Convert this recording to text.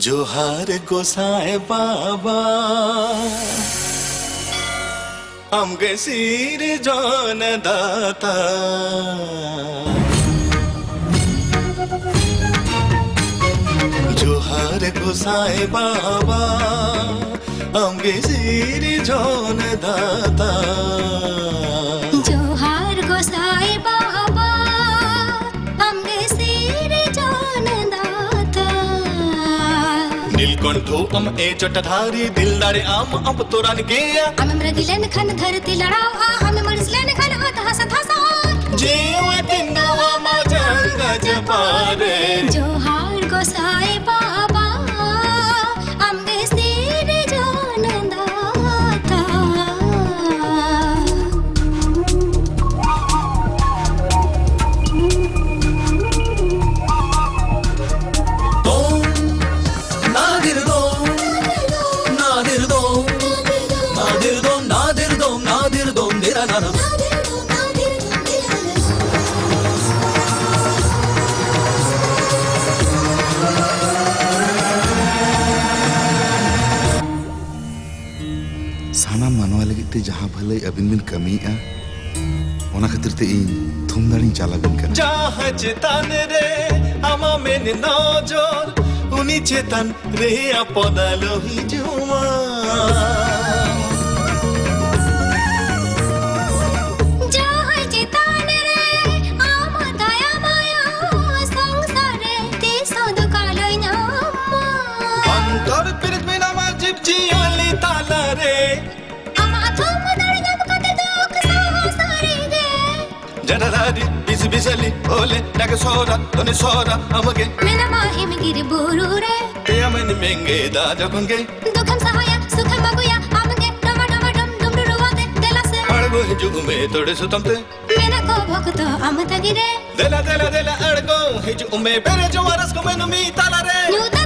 जोहार गोसाए बाबा हमके सिर जान दाता जोहार गोसाए बाबा हमके सिर जान दाता जोहार गोसाए बाबा हमके सिर जान दाता नीलकंठो अम ए जटाधारी दिलदारे आम अब तोरान गेया हम मृगिलन खन धरती लड़ाओ हम मरसलन खन हतास हसा जीव तिंदवा मजंग जपारे जोहार गोसाए बाबा हमके सिर जान दाता साना मानवा लगित ते जहां भलाई अबिन बिन कमीआ ओना खातिर ते इन थुमदाड़ी चाला बिन कर जहां चेतन रे आमा में नजर उनी चेतन रे अपदालो ही जुमा जहां चेतन रे आमा दया माया संसारे ते सद कालो नामा अंतर पिरत में नामा जिप जियाली ताला रे आमा थम दड़ी नब कते दुख सारे गे जनरारी बिस बिसली ओले नगे सोरा तोने सोरा अमगे मेना माहिम गिर बोरू रे ते अमन मेंगे दादा कंगे दुखम सहाया सुखम मगुया आमगे डम डम डम डम रुवाते देलासे अड़गो हिजु में तोड़े सुतमते मेना को भक्त अमत गिरे देला देला देला अड़गो हिजु में बेरे जो वारस को में नुमी ताला रे न्यूता